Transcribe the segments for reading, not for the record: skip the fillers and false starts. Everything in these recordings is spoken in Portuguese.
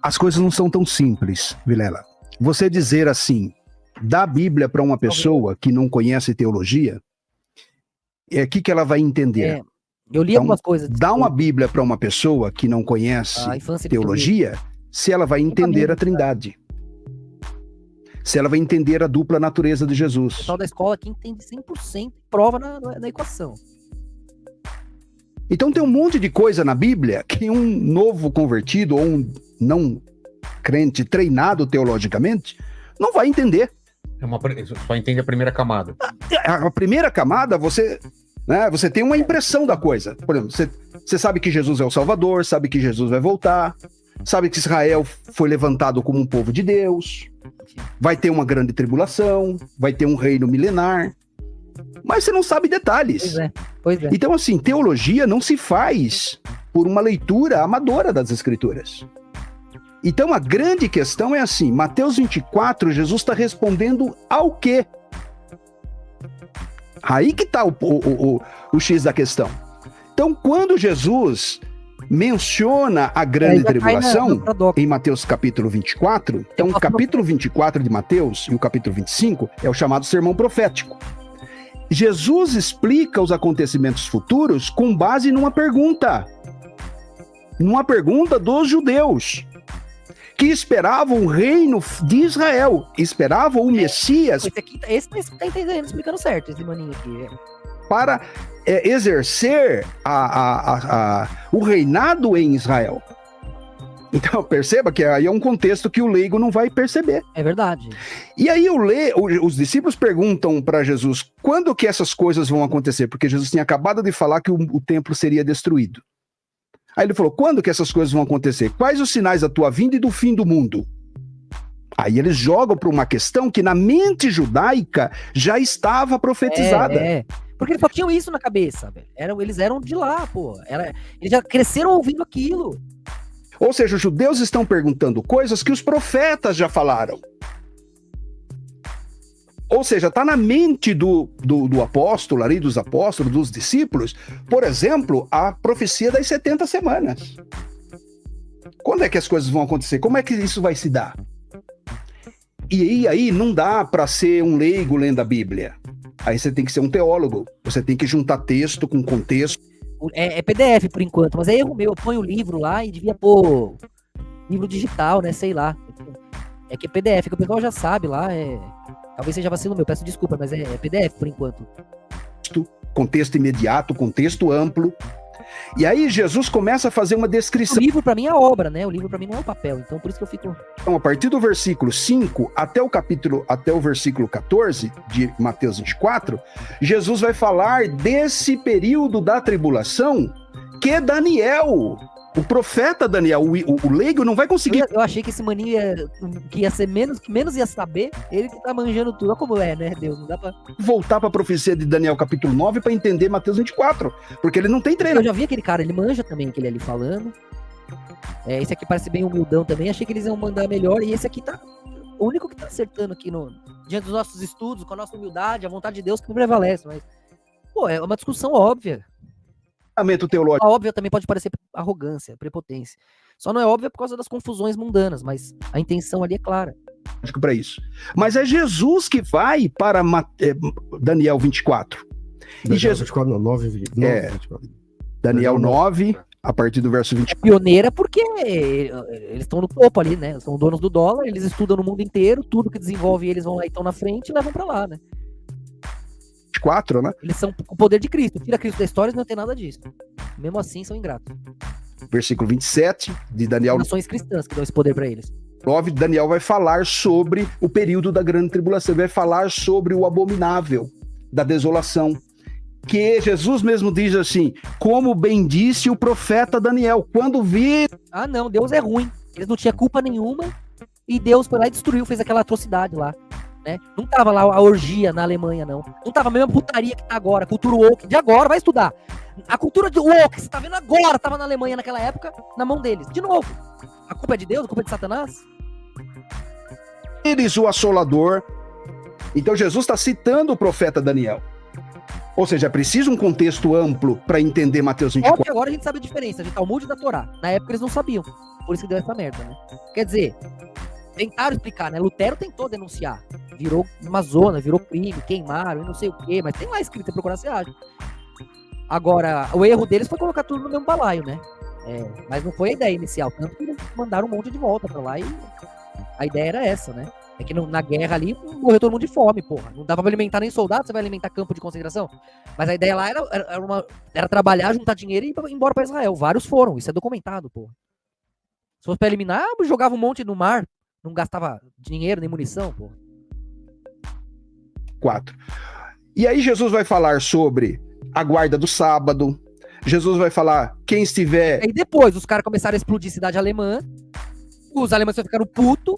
As coisas não são tão simples, Vilela. Você dizer assim, dá a Bíblia para uma pessoa que não conhece teologia, o que ela vai entender? Eu li algumas coisas. Dá uma Bíblia para uma pessoa que não conhece teologia, se ela vai entender a Trindade. Se ela vai entender a dupla natureza de Jesus. O pessoal da escola que entende 100% prova na equação. Então tem um monte de coisa na Bíblia que um novo convertido ou um não crente treinado teologicamente não vai entender. Só entende a primeira camada. A primeira camada, você tem uma impressão da coisa. Por exemplo, você sabe que Jesus é o Salvador, sabe que Jesus vai voltar, sabe que Israel foi levantado como um povo de Deus, vai ter uma grande tribulação, vai ter um reino milenar, mas você não sabe detalhes. Pois é. Então, assim, teologia não se faz por uma leitura amadora das Escrituras. Então, a grande questão é assim, Mateus 24, Jesus está respondendo ao quê? Aí que está o X da questão. Então, quando Jesus menciona a grande tribulação, em Mateus capítulo 24, então o capítulo 24 de Mateus e o capítulo 25 é o chamado sermão profético. Jesus explica os acontecimentos futuros com base numa pergunta dos judeus, que esperavam o reino de Israel, esperavam o Messias. Esse tá entendendo, explicando certo, esse maninho aqui. Para exercer o reinado em Israel. Então, perceba que aí é um contexto que o leigo não vai perceber. É verdade. E aí os discípulos perguntam para Jesus, quando que essas coisas vão acontecer? Porque Jesus tinha acabado de falar que o templo seria destruído. Aí ele falou, quando que essas coisas vão acontecer? Quais os sinais da tua vinda e do fim do mundo? Aí eles jogam para uma questão que na mente judaica já estava profetizada. Porque eles só tinham isso na cabeça, velho. Eles eram de lá, pô. Eles já cresceram ouvindo aquilo. Ou seja, os judeus estão perguntando coisas que os profetas já falaram. Ou seja, está na mente do apóstolo, ali dos apóstolos, dos discípulos, por exemplo, a profecia das 70 semanas. Quando é que as coisas vão acontecer? Como é que isso vai se dar? E aí não dá para ser um leigo lendo a Bíblia. Aí você tem que ser um teólogo. Você tem que juntar texto com contexto. É PDF por enquanto, mas é erro meu. Eu ponho o livro lá e devia pôr livro digital, né? Sei lá. É que é PDF, que o pessoal já sabe lá. Talvez seja vacilo meu, peço desculpa, mas é PDF por enquanto. Contexto imediato, contexto amplo. E aí Jesus começa a fazer uma descrição. O livro para mim é a obra, né? O livro para mim não é o papel, então por isso que eu fico... Então, a partir do versículo 5 até o versículo 14 de Mateus 24, Jesus vai falar desse período da tribulação que Daniel, o profeta Daniel, o leigo não vai conseguir... Eu achei que esse maninho que ia ser que menos ia saber, ele que tá manjando tudo. Olha como é, né, Deus? Não dá pra... voltar pra profecia de Daniel capítulo 9 pra entender Mateus 24, porque ele não tem treino. Eu já vi aquele cara, ele manja também, aquele ali falando. Esse aqui parece bem humildão também, achei que eles iam mandar melhor, e esse aqui tá... O único que tá acertando aqui diante dos nossos estudos, com a nossa humildade, a vontade de Deus que prevalece, mas... Pô, é uma discussão óbvia. Teológico. Óbvio também pode parecer arrogância, prepotência. Só não é óbvio por causa das confusões mundanas, mas a intenção ali é clara. Para isso. Mas é Jesus que vai para Daniel 24. Daniel 24, não, 9, 24. Daniel 9, a partir do verso 24. É pioneira porque eles estão no topo ali, né? São donos do dólar, eles estudam no mundo inteiro, tudo que desenvolve eles vão lá e estão na frente e levam para lá, né? 24, né? Eles são o poder de Cristo. Tira Cristo da história e não tem nada disso. Mesmo assim, são ingratos. Versículo 27 de Daniel. Nações cristãs que dão esse poder para eles. 9, Daniel vai falar sobre o período da grande tribulação. Ele vai falar sobre o abominável da desolação. Que Jesus mesmo diz assim, como bem disse o profeta Daniel, quando vi... Ah, não, Deus é ruim. Eles não tinham culpa nenhuma e Deus foi lá e destruiu, fez aquela atrocidade lá. Né? Não tava lá a orgia na Alemanha, não. Não tava a mesma putaria que tá agora, a cultura woke de agora, vai estudar. A cultura de woke, você tá vendo agora, tava na Alemanha naquela época, na mão deles. De novo, a culpa é de Deus, a culpa é de Satanás? Eles, o assolador. Então Jesus está citando o profeta Daniel. Ou seja, é preciso um contexto amplo para entender Mateus 24. Óbvio, agora a gente sabe a diferença de Talmud e da Torá. Na época eles não sabiam. Por isso que deu essa merda, né? Quer dizer, tentaram explicar, né? Lutero tentou denunciar. Virou uma zona, virou crime, queimaram e não sei o quê. Mas tem lá escrito, se procurar, você acha. Agora, o erro deles foi colocar tudo no mesmo balaio, né? Mas não foi a ideia inicial. Tanto que eles mandaram um monte de volta pra lá e a ideia era essa, né? É que na guerra ali morreu todo mundo de fome, porra. Não dava pra alimentar nem soldado, você vai alimentar campo de concentração. Mas a ideia lá era trabalhar, juntar dinheiro e ir embora pra Israel. Vários foram, isso é documentado, porra. Se fosse pra eliminar, jogava um monte no mar. Não gastava dinheiro nem munição, porra. 4. E aí Jesus vai falar sobre a guarda do sábado. Jesus vai falar, quem estiver... Aí depois os caras começaram a explodir cidade alemã. Os alemães ficaram putos.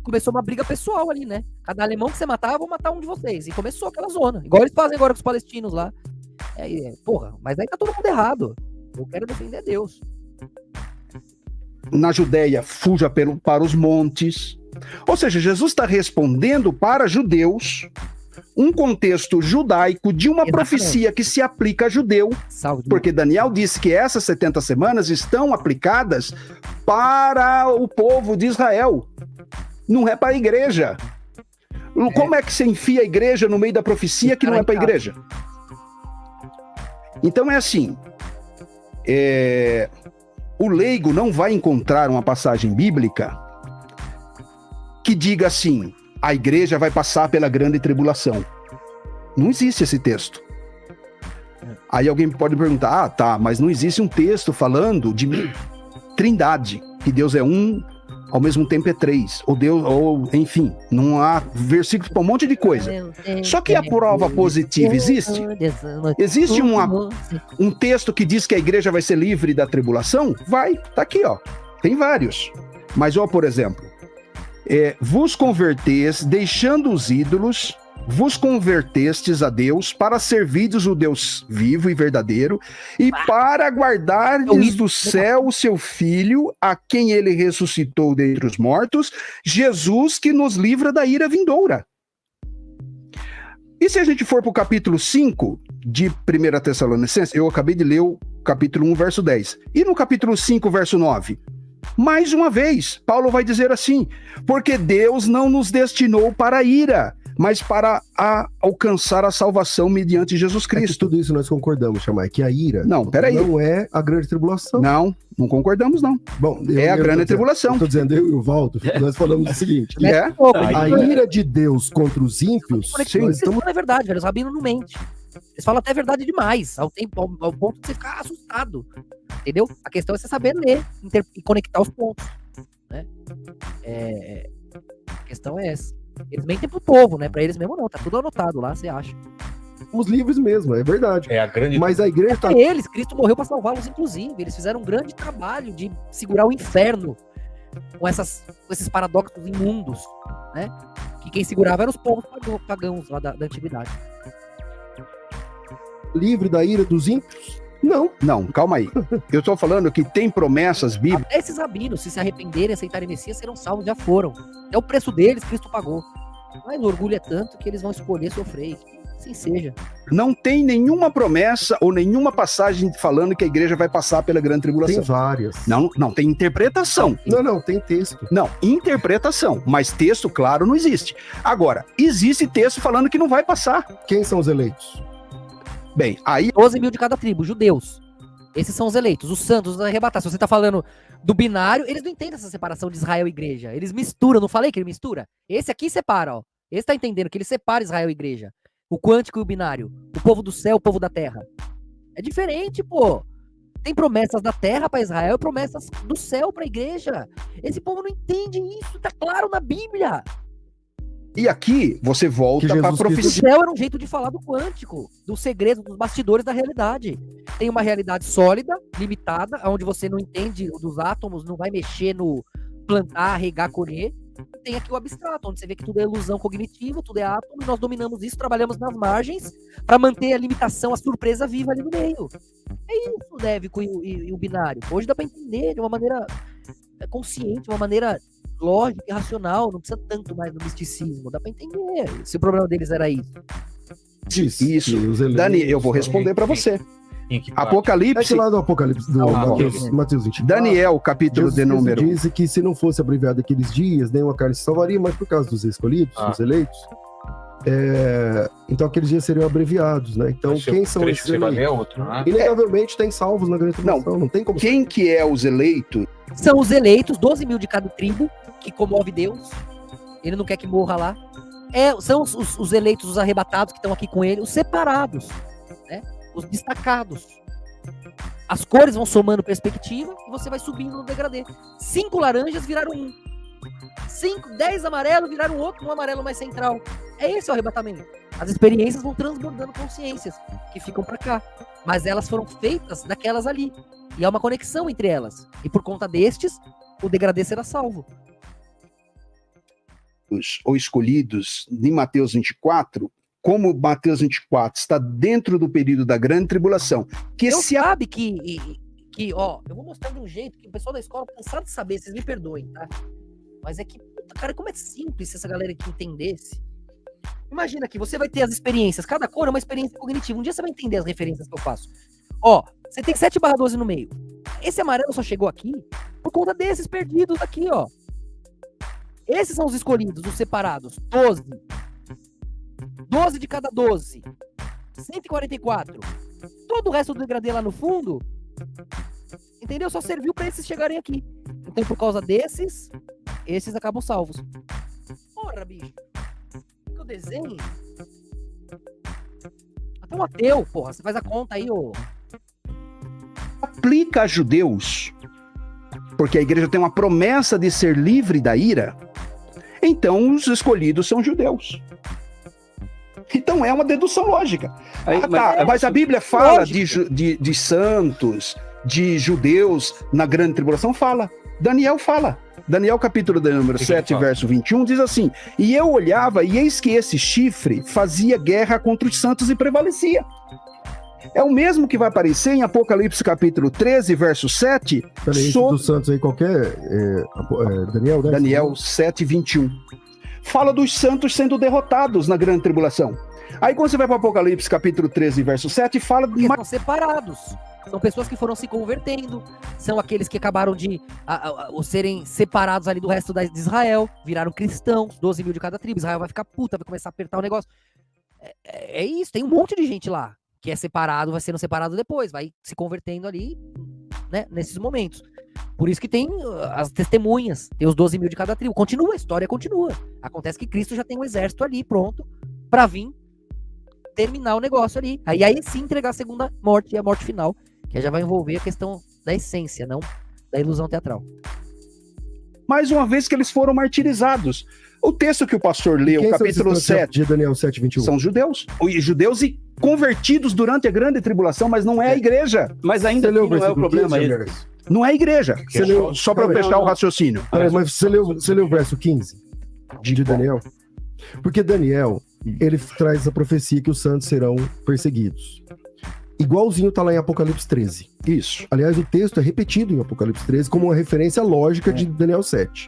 Começou uma briga pessoal ali, né? Cada alemão que você matar, eu vou matar um de vocês. E começou aquela zona. Igual eles fazem agora com os palestinos lá. Porra, mas aí tá todo mundo errado. Eu quero defender Deus. Na Judéia, fuja para os montes. Ou seja, Jesus está respondendo para judeus um contexto judaico de uma profecia que se aplica a judeu. Porque Daniel disse que essas 70 semanas estão aplicadas para o povo de Israel. Não é para a igreja. Como é que você enfia a igreja no meio da profecia que não é para a igreja? Então é assim, o leigo não vai encontrar uma passagem bíblica que diga assim, a igreja vai passar pela grande tribulação. Não existe esse texto. Aí alguém pode perguntar, tá, mas não existe um texto falando de trindade, que Deus é um, ao mesmo tempo é três, enfim, não há versículos para um monte de coisa. Só que a prova positiva existe? Existe um texto que diz que a igreja vai ser livre da tribulação? Vai, tá aqui, ó. Tem vários. Mas, ó, por exemplo, vos converteis, deixando os ídolos, vos convertestes a Deus para servirdes o Deus vivo e verdadeiro e para guardardes do céu o seu Filho, a quem ele ressuscitou dentre os mortos, Jesus, que nos livra da ira vindoura. E se a gente for para o capítulo 5 de 1 Tessalonicenses, eu acabei de ler o capítulo 1, verso 10. E no capítulo 5, verso 9? Mais uma vez, Paulo vai dizer assim, porque Deus não nos destinou para a ira, mas para alcançar a salvação mediante Jesus Cristo. Tudo isso nós concordamos, Chamar, que a ira não é a grande tribulação. Não concordamos, não. Bom, a grande tribulação. Estou dizendo, eu e o Waldo, nós falamos o seguinte. A ira de Deus contra os ímpios... Não é verdade, velho, os rabinos não mentem. Eles falam até verdade demais, ao ponto de você ficar assustado. Entendeu? A questão é você saber ler e conectar os pontos. Né? A questão é essa. Eles mentem pro povo, né? Pra eles mesmo não, tá tudo anotado lá, você acha. Os livros mesmo, é verdade. Mas a igreja tá... Eles, Cristo morreu pra salvá-los, inclusive. Eles fizeram um grande trabalho de segurar o inferno com esses paradoxos imundos, né? Que quem segurava eram os povos pagãos lá da antiguidade. Livre da ira dos ímpios? Não, calma aí. Eu estou falando que tem promessas bíblicas. Até esses rabinos, se arrependerem e aceitarem Messias, serão salvos, já foram. É o preço deles, Cristo pagou. Mas o orgulho é tanto que eles vão escolher sofrer. Assim seja. Não tem nenhuma promessa ou nenhuma passagem falando que a igreja vai passar pela grande tribulação. Tem várias. Não, tem interpretação. Não, tem texto. Não, interpretação. Mas texto, claro, não existe. Agora, existe texto falando que não vai passar. Quem são os eleitos? Bem, aí... 12 mil de cada tribo, judeus. Esses são os eleitos, os santos, os arrebatados. Se você tá falando do binário, eles não entendem essa separação de Israel e igreja. Eles misturam, não falei que ele mistura? Esse aqui separa, ó. Esse tá entendendo que ele separa Israel e igreja. O quântico e o binário. O povo do céu, o povo da terra. É diferente, pô. Tem promessas da terra para Israel e promessas do céu para a igreja. Esse povo não entende isso, tá claro na Bíblia. E aqui você volta para a profecia. O céu era um jeito de falar do quântico, do segredo, dos bastidores da realidade. Tem uma realidade sólida, limitada, onde você não entende dos átomos, não vai mexer no plantar, regar, colher. Tem aqui o abstrato, onde você vê que tudo é ilusão cognitiva, tudo é átomo, e nós dominamos isso, trabalhamos nas margens para manter a limitação, a surpresa viva ali no meio. É isso o Lévico e o binário. Hoje dá para entender de uma maneira consciente, de uma maneira lógica e racional, não precisa tanto mais do misticismo, dá para entender se o problema deles era isso. Isso. Dani, eu vou responder para você. Em que parte? Apocalipse, lá do Apocalipse, do Mateus 24. Daniel, capítulo de número. Diz que se não fosse abreviado aqueles dias, nenhuma carne se salvaria, mas por causa dos escolhidos, dos eleitos, então aqueles dias seriam abreviados, né? Então quem são esses eleitos? É outro, né? Inegavelmente tem salvos na grande tribulação, não tem como... Quem que é os eleitos? São os eleitos, 12 mil de cada tribo, que comove Deus. Ele não quer que morra lá. São os eleitos, os arrebatados que estão aqui com ele, os separados, né? Os destacados. As cores vão somando perspectiva e você vai subindo no degradê. 5 laranjas viraram 1. 10 amarelos viraram outro, um amarelo mais central. Esse o arrebatamento. As experiências vão transbordando consciências que ficam pra cá. Mas elas foram feitas daquelas ali. E há uma conexão entre elas. E por conta destes, o degradê será salvo. Ou escolhidos em Mateus 24, como Mateus 24 está dentro do período da grande tribulação, sabe que, ó, eu vou mostrar de um jeito que o pessoal da escola cansado de saber, vocês me perdoem, tá? Mas é que, cara, como é simples se essa galera aqui entendesse. Imagina que você vai ter as experiências, cada cor é uma experiência cognitiva. Um dia você vai entender as referências que eu faço. Ó, você tem 7/12 no meio. Esse amarelo só chegou aqui por conta desses perdidos aqui, ó. Esses são os escolhidos, os separados. 12. 12 de cada 12. 144. Todo o resto do degradê lá no fundo, entendeu? Só serviu pra esses chegarem aqui. Então, por causa desses, esses acabam salvos. Porra, bicho. Que eu desenho? Até um ateu, porra. Você faz a conta aí, ô. Aplica a judeus, porque a igreja tem uma promessa de ser livre da ira, então os escolhidos são judeus. Então é uma dedução lógica. Mas a Bíblia fala de santos, de judeus na grande tribulação? Fala. Daniel fala. Daniel capítulo de número 7, verso 21, diz assim: e eu olhava, e eis que esse chifre fazia guerra contra os santos e prevalecia. É o mesmo que vai aparecer em Apocalipse capítulo 13, verso 7. Peraí, esse dos santos aí qualquer... Daniel, né? Daniel 7, 21. Fala dos santos sendo derrotados na grande tribulação. Aí quando você vai para o Apocalipse capítulo 13, verso 7, fala... Porque são separados. São pessoas que foram se convertendo. São aqueles que acabaram de serem separados ali do resto de Israel. Viraram cristãos, 12 mil de cada tribo. Israel vai ficar puta, vai começar a apertar o negócio. É isso, tem um monte de gente lá que é separado, vai sendo separado depois, vai se convertendo ali, né, nesses momentos. Por isso que tem as testemunhas, tem os 12 mil de cada tribo. Continua, a história continua. Acontece que Cristo já tem um exército ali pronto pra vir terminar o negócio ali. Aí sim entregar a segunda morte e a morte final, que já vai envolver a questão da essência, não da ilusão teatral. Mais uma vez que eles foram martirizados. O texto que o pastor leu, capítulo 7 de Daniel 7, 21. São judeus. Judeus e convertidos durante a grande tribulação, mas não é a igreja. Mas ainda assim não é o problema. Não é a igreja. Só para fechar o raciocínio. Mas você leu o verso 15 de Daniel? Porque Daniel, ele traz a profecia que os santos serão perseguidos. Igualzinho tá lá em Apocalipse 13. Isso. Aliás, o texto é repetido em Apocalipse 13 como uma referência lógica de Daniel 7.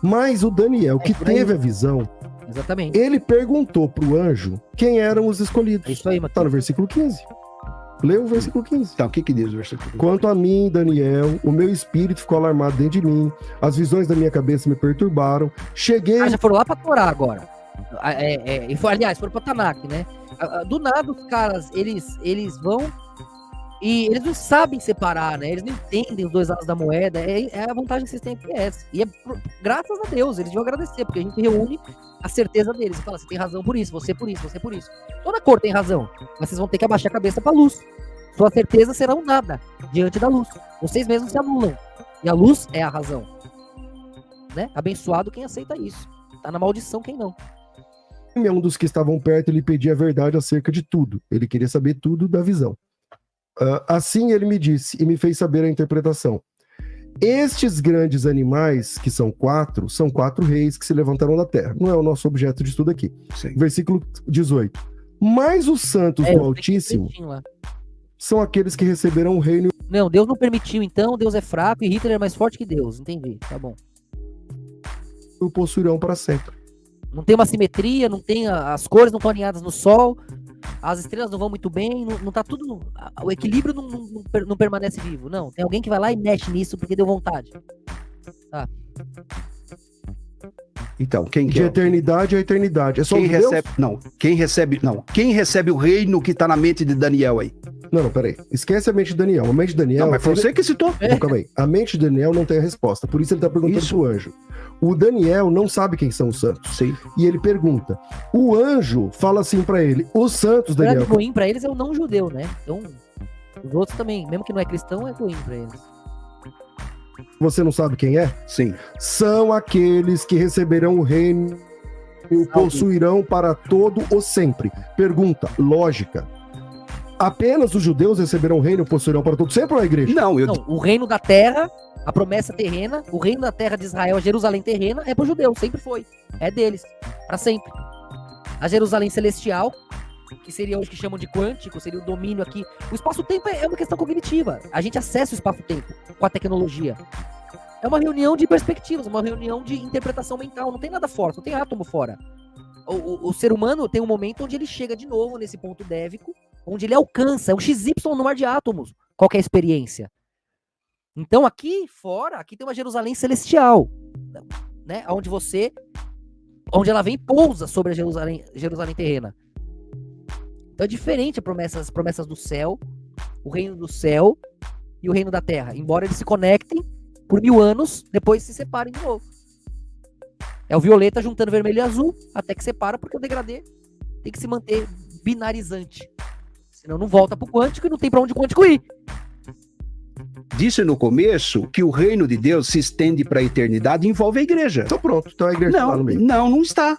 Mas o Daniel, que teve a visão, exatamente, ele perguntou pro anjo quem eram os escolhidos. É isso aí, Mateus. Tá no versículo 15. Leu o versículo 15. Então, o que diz o versículo 15? Quanto a mim, Daniel, o meu espírito ficou alarmado dentro de mim, as visões da minha cabeça me perturbaram, cheguei... já foram lá pra Torá agora. Aliás, foram pra Tanakh, né? Do nada, os caras, eles vão e eles não sabem separar, né? Eles não entendem os dois lados da moeda. É a vantagem que vocês têm aqui é essa. E graças a Deus, eles vão agradecer, porque a gente reúne a certeza deles. E fala, você tem razão por isso, você por isso, você por isso. Toda cor tem razão, mas vocês vão ter que abaixar a cabeça pra luz. Sua certeza será um nada diante da luz. Vocês mesmos se anulam. E a luz é a razão. Né? Abençoado quem aceita isso. Tá na maldição quem não. Um dos que estavam perto, ele pedia a verdade acerca de tudo. Ele queria saber tudo da visão. Assim ele me disse e me fez saber a interpretação. Estes grandes animais, que são 4 reis que se levantaram da terra. Não é o nosso objeto de estudo aqui. Sim. Versículo 18. Mas os santos do Altíssimo são aqueles que receberão o reino. Não, Deus não permitiu, então Deus é fraco e Hitler é mais forte que Deus. Entendi, tá bom. O possuirão para sempre. Não tem uma simetria, não tem as cores não estão alinhadas no sol, as estrelas não vão muito bem, não tá tudo... O equilíbrio não permanece vivo. Não, tem alguém que vai lá e mexe nisso porque deu vontade. Tá. Então, quem De eternidade a eternidade. É só quem os judeus? recebe... Quem recebe o reino que tá na mente de Daniel aí? Não, peraí. Esquece a mente de Daniel. A mente de Daniel... Não, mas foi ele- você que citou. Não, calma aí. A mente de Daniel não tem a resposta. Por isso ele tá perguntando Isso. pro anjo. O Daniel não sabe quem são os santos. Sim. E ele pergunta. O anjo fala assim pra ele. Os santos, O grande Daniel. ruim pra eles é o não judeu, né? Então, os outros também, mesmo que não é cristão, é ruim pra eles. Você não sabe quem é? Sim. São aqueles que receberão o reino e o possuirão para todo o sempre. Pergunta, lógica. Apenas os judeus receberão o reino e o possuirão para todo sempre ou a igreja? Não, eu... Não, o reino da terra, a promessa terrena, o reino da terra de Israel, a Jerusalém terrena, é pro judeu, sempre foi. É deles, pra sempre. A Jerusalém celestial, que seria hoje que chamam de quântico, seria o domínio aqui. O espaço-tempo é uma questão cognitiva. A gente acessa o espaço-tempo com a tecnologia. É uma reunião de perspectivas, uma reunião de interpretação mental. Não tem nada fora, não tem átomo fora. O ser humano tem um momento onde ele chega de novo nesse ponto dévico, onde ele alcança, é um XY no mar de átomos, qualquer experiência. Então aqui fora, aqui tem uma Jerusalém celestial, né? Onde ela vem e pousa sobre a Jerusalém terrena. Então é diferente as promessas do céu, o reino do céu e o reino da terra. Embora eles se conectem por 1000 anos, depois se separem de novo. É o violeta juntando vermelho e azul, até que separa, porque o degradê tem que se manter binarizante. Senão não volta pro quântico e não tem pra onde o quântico ir. Disse no começo que o reino de Deus se estende para a eternidade e envolve a igreja. Então pronto, então a igreja tá lá Não, no meio. não está.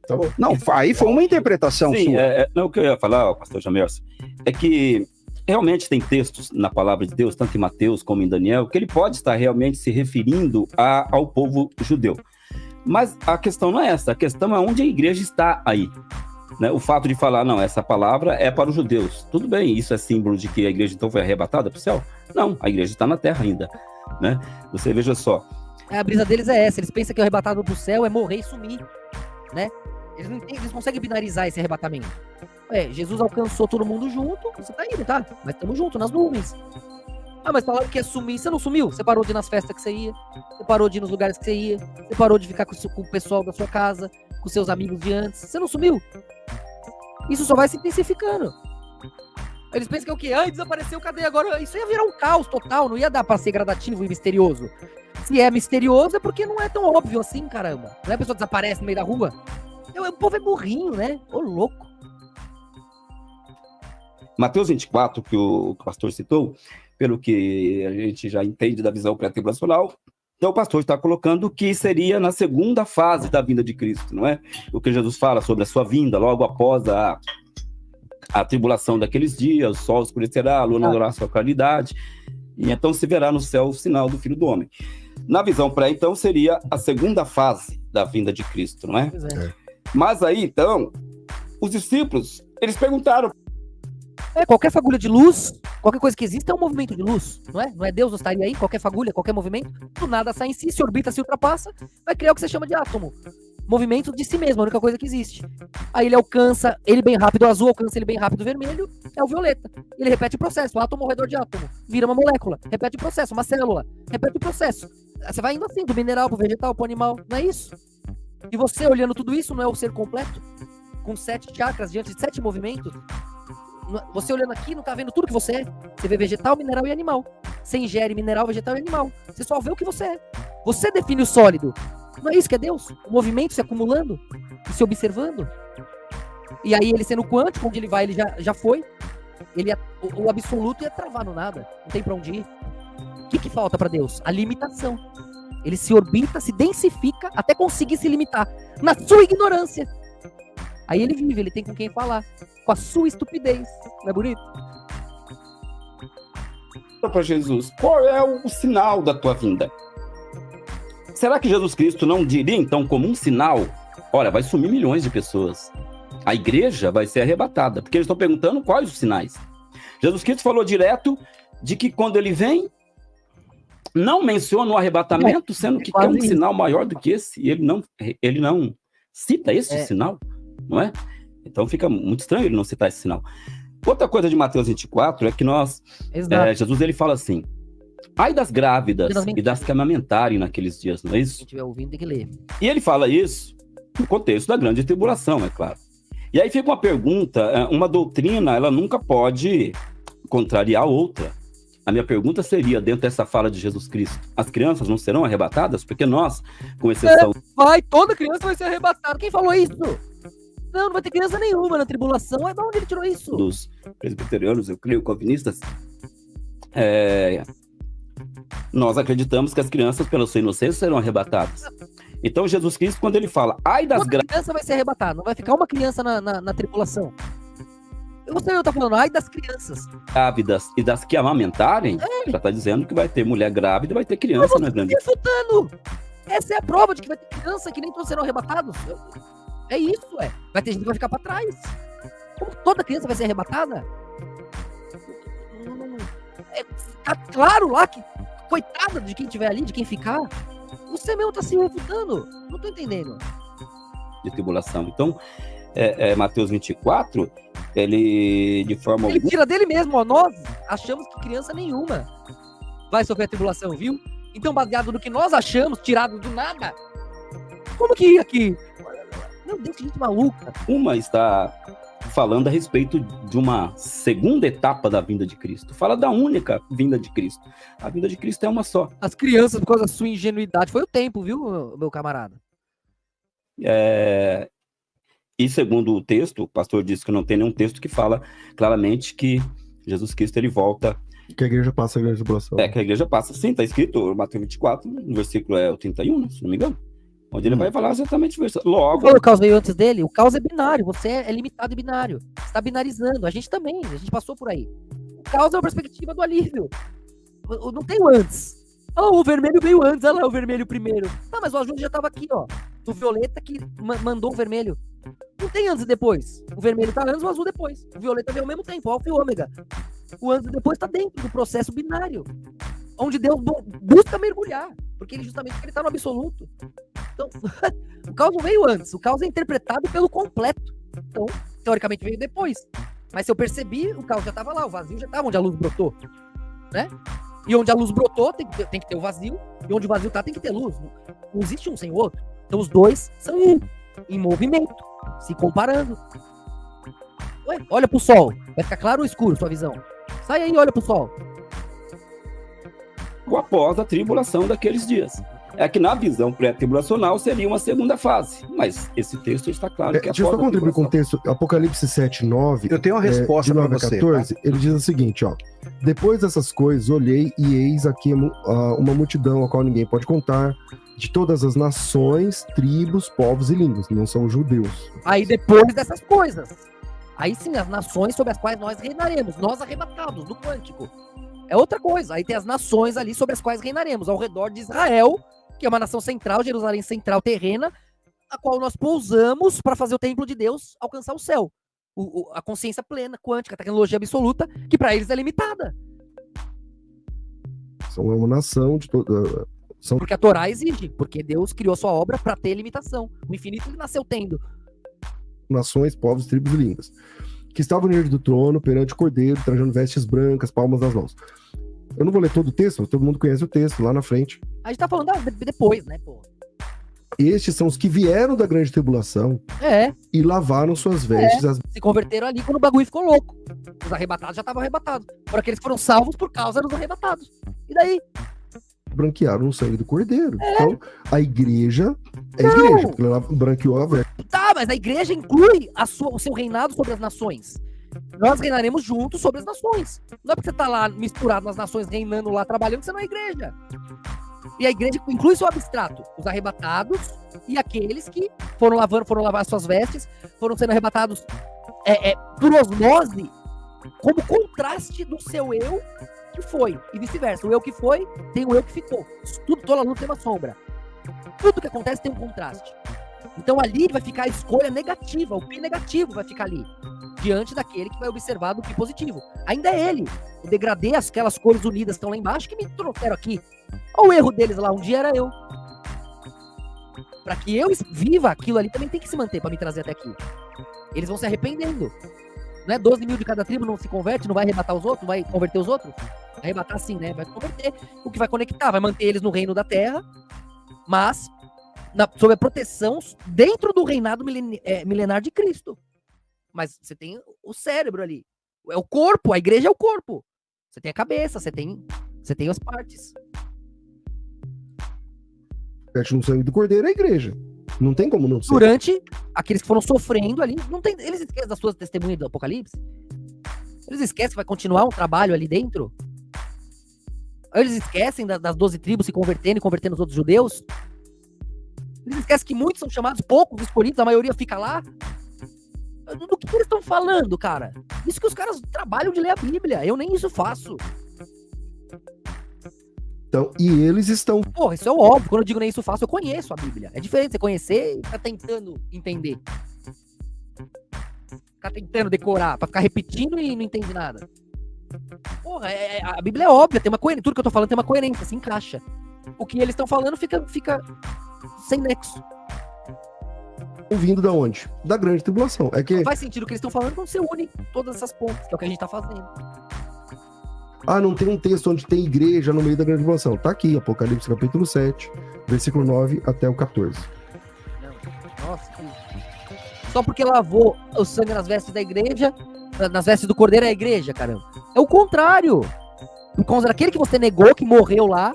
Tá bom. Não, aí foi uma interpretação Sim, sua. não, o que eu ia falar, pastor Jamerson, é que realmente tem textos na palavra de Deus, tanto em Mateus como em Daniel, que ele pode estar realmente se referindo ao povo judeu. Mas a questão não é essa, a questão é onde a igreja está aí. Né? O fato de falar, não, essa palavra é para os judeus. Tudo bem, isso é símbolo de que a igreja então foi arrebatada para o céu? Não, a igreja está na terra ainda. Né? Você veja só. A brisa deles é essa, eles pensam que o arrebatado pro céu é morrer e sumir, né? Eles não entendem, eles conseguem binarizar esse arrebatamento. Jesus alcançou todo mundo junto, você tá indo, tá? Mas estamos juntos, nas nuvens. Ah, mas falaram que ia sumir, você não sumiu? Você parou de ir nas festas que você ia, você parou de ir nos lugares que você ia, você parou de ficar com o pessoal da sua casa, com seus amigos de antes, você não sumiu? Isso só vai se intensificando. Eles pensam que é o quê? Ai, desapareceu, cadê agora? Isso ia virar um caos total, não ia dar pra ser gradativo e misterioso. Se é misterioso é porque não é tão óbvio assim, caramba. Não é a pessoa desaparece no meio da rua? O povo é burrinho, né? Ô, louco. Mateus 24, que o pastor citou, pelo que a gente já entende da visão pré-tribulacional, então o pastor está colocando que seria na segunda fase da vinda de Cristo, não é? O que Jesus fala sobre a sua vinda, logo após a tribulação daqueles dias, o sol escurecerá, a lua não dará sua claridade, e então se verá no céu o sinal do Filho do Homem. Na visão pré, então, seria a segunda fase da vinda de Cristo, não é? Pois é. Mas aí, então, os discípulos, eles perguntaram. Qualquer fagulha de luz, qualquer coisa que exista é um movimento de luz, não é? Não é Deus não estaria aí? Qualquer fagulha, qualquer movimento, do nada sai em si, se orbita, se ultrapassa, vai criar o que você chama de átomo. Movimento de si mesmo, a única coisa que existe. Aí ele alcança ele bem rápido, o azul alcança ele bem rápido, o vermelho é o violeta. Ele repete o processo, o átomo ao redor de átomo, vira uma molécula, repete o processo, uma célula, repete o processo. Você vai indo assim, do mineral pro vegetal, pro animal, não é isso? E você olhando tudo isso, não é o ser completo? Com 7 chakras diante de 7 movimentos? Você olhando aqui não tá vendo tudo que você é. Você vê vegetal, mineral e animal. Você ingere mineral, vegetal e animal. Você só vê o que você é. Você define o sólido. Não é isso que é Deus? O movimento se acumulando e se observando. E aí ele sendo quântico, onde ele vai, ele já foi. O absoluto ia travar no nada. Não tem pra onde ir. O que falta pra Deus? A limitação. Ele se orbita, se densifica até conseguir se limitar. Na sua ignorância. Aí ele vive, ele tem com quem falar. Com a sua estupidez. Não é bonito? Para Jesus, qual é o sinal da tua vinda? Será que Jesus Cristo não diria, então, como um sinal? Olha, vai sumir milhões de pessoas. A igreja vai ser arrebatada. Porque eles estão perguntando quais os sinais. Jesus Cristo falou direto de que quando ele vem, não menciona o arrebatamento, sendo que tem um sinal maior do que esse. E ele não cita esse sinal, não é? Então fica muito estranho ele não citar esse sinal. Outra coisa de Mateus 24 é que Jesus ele fala assim, ai das grávidas e das que amamentarem naqueles dias, não é isso? Quem estiver ouvindo tem que ler. E ele fala isso no contexto da grande tribulação, é claro. E aí fica uma pergunta, uma doutrina, ela nunca pode contrariar a outra. A minha pergunta seria, dentro dessa fala de Jesus Cristo, as crianças não serão arrebatadas? Porque nós, com exceção... Toda criança vai ser arrebatada. Quem falou isso? Não vai ter criança nenhuma na tribulação. De onde ele tirou isso? Dos presbiterianos, eu creio, calvinistas, nós acreditamos que as crianças, pela sua inocência, serão arrebatadas. Então, Jesus Cristo, quando ele fala, ai das grávidas... criança vai ser arrebatada, não vai ficar uma criança na tribulação. Você não tá falando, ai das crianças. Grávidas e das que amamentarem, já tá dizendo que vai ter mulher grávida e vai ter criança na grande... Essa é a prova de que vai ter criança que nem todos serão arrebatados. É isso, Vai ter gente que vai ficar pra trás. Como toda criança vai ser arrebatada? Tá claro lá que, coitada de quem estiver ali, de quem ficar, você mesmo tá se refutando. Não tô entendendo. De tribulação. Então, Mateus 24, ele, de forma alguma... Ele tira dele mesmo, nós achamos que criança nenhuma vai sofrer a tribulação, viu? Então, baseado no que nós achamos, tirado do nada, como que aqui? Meu Deus, que gente maluca. Uma está falando a respeito de uma segunda etapa da vinda de Cristo. Fala da única vinda de Cristo. A vinda de Cristo é uma só. As crianças, por causa da sua ingenuidade, foi o tempo, viu, meu camarada? E segundo o texto, o pastor disse que não tem nenhum texto que fala claramente que Jesus Cristo ele volta. Que a igreja passa a grande tribulação. Que a igreja passa, sim, está escrito, Mateus 24, no versículo 31, se não me engano. Onde ele vai falar exatamente isso. Logo. O caos veio antes dele? O caos é binário, você é limitado e binário. Você está binarizando. A gente também, a gente passou por aí. O caos é a perspectiva do alívio. Não tem o antes. O vermelho veio antes, olha lá o vermelho primeiro. Mas o azul já estava aqui, o violeta que mandou o vermelho. Não tem antes e depois. O vermelho tá antes, o azul depois. O violeta veio ao mesmo tempo, alfa e ômega. O antes e depois está dentro do processo binário, onde Deus busca mergulhar, porque ele está no absoluto. Então, o caos não veio antes, o caos é interpretado pelo completo. Então, teoricamente veio depois. Mas se eu percebi, o caos já estava lá, o vazio já estava onde a luz brotou, né? E onde a luz brotou, tem que ter o vazio, e onde o vazio tá, tem que ter luz. Não existe um sem o outro. Então os dois são um, em movimento, se comparando. Olha pro sol, vai ficar claro ou escuro sua visão? Sai aí, olha pro sol. Após a tribulação daqueles dias. É que na visão pré-tribulacional seria uma segunda fase. Mas esse texto está claro que deixa eu só contribuir com o texto. Apocalipse 7:9. Eu tenho uma resposta para você. 14, tá? Ele diz o seguinte, depois dessas coisas, olhei e eis aqui uma multidão a qual ninguém pode contar, de todas as nações, tribos, povos e línguas. Não são judeus. Aí depois dessas coisas, aí sim, as nações sobre as quais nós reinaremos, nós arrebatados no quântico. É outra coisa. Aí tem as nações ali sobre as quais reinaremos, ao redor de Israel, que é uma nação central, Jerusalém central terrena, a qual nós pousamos para fazer o templo de Deus alcançar o céu. A consciência plena, quântica, a tecnologia absoluta, que para eles é limitada. São uma nação de toda... Porque a Torá exige, porque Deus criou sua obra para ter limitação. O infinito ele nasceu tendo. Nações, povos, tribos e línguas. Que estavam diante do trono, perante o cordeiro, trajando vestes brancas, palmas nas mãos. Eu não vou ler todo o texto, todo mundo conhece o texto, lá na frente. A gente tá falando depois, né, pô? Estes são os que vieram da grande tribulação e lavaram suas vestes. Se converteram ali quando o bagulho ficou louco. Os arrebatados já estavam arrebatados. Por aqueles que foram salvos por causa dos arrebatados. E daí? Branquearam o sangue do cordeiro. Então, a igreja é a igreja, porque ela branqueou a veste. Tá, mas a igreja inclui o seu reinado sobre as nações. Nós reinaremos juntos sobre as nações. Não é porque você tá lá misturado nas nações, reinando lá, trabalhando, que você não é igreja. E a igreja inclui seu abstrato, os arrebatados e aqueles que foram lavar suas vestes, foram sendo arrebatados por osmose, como contraste do seu eu que foi, e vice-versa. O eu que foi tem o eu que ficou. Tudo, toda luz tem uma sombra. Tudo que acontece tem um contraste. Então ali vai ficar a escolha negativa, o pi negativo vai ficar ali, diante daquele que vai observar do pi positivo. Ainda é ele, o degradê, aquelas cores unidas que estão lá embaixo, que me trouxeram aqui. Olha o erro deles lá, um dia era eu. Para que eu viva aquilo ali, também tem que se manter para me trazer até aqui. Eles vão se arrependendo. Não é 12 mil de cada tribo, não se converte, não vai arrebatar os outros, não vai converter os outros? Vai arrebatar sim, né? Vai converter. O que vai conectar, vai manter eles no reino da terra, mas sob a proteção dentro do reinado milenar de Cristo. Mas você tem o cérebro ali. É o corpo, a igreja é o corpo. Você tem a cabeça, você tem as partes. Perde no sangue do cordeiro é a igreja. Não tem como não ser. Durante aqueles que foram sofrendo ali, não tem, eles esquecem das suas testemunhas do Apocalipse? Eles esquecem que vai continuar um trabalho ali dentro? Eles esquecem das 12 tribos se convertendo e convertendo os outros judeus? Eles esquecem que muitos são chamados, poucos escolhidos, a maioria fica lá? Do que eles estão falando, cara? Isso que os caras trabalham de ler a Bíblia. Eu nem isso faço. Então, e eles estão... Porra, isso é óbvio. Quando eu digo nem isso faço, eu conheço a Bíblia. É diferente você conhecer e ficar tentando entender. Ficar tentando decorar, pra ficar repetindo e não entende nada. Porra, a Bíblia é óbvia, tem uma coerência. Tudo que eu tô falando tem uma coerência, se encaixa. O que eles estão falando fica sem nexo. Vindo da onde? Da grande tribulação. É que... Não faz sentido o que eles estão falando quando você une todas essas pontas, que é o que a gente tá fazendo. Ah, não tem um texto onde tem igreja no meio da grande tribulação. Tá aqui, Apocalipse capítulo 7, versículo 9 até o 14. Não. Nossa, que... Só porque lavou o sangue nas vestes da igreja, nas vestes do cordeiro é a igreja, caramba. É o contrário. Por causa daquele que você negou, que morreu lá,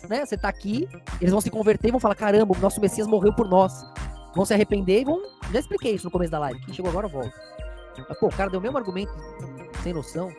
né? Você tá aqui, eles vão se converter e vão falar, caramba, o nosso Messias morreu por nós. Vão se arrepender e vão... Já expliquei isso no começo da live. Quem chegou agora, volta. Mas, pô, o cara deu o mesmo argumento, sem noção.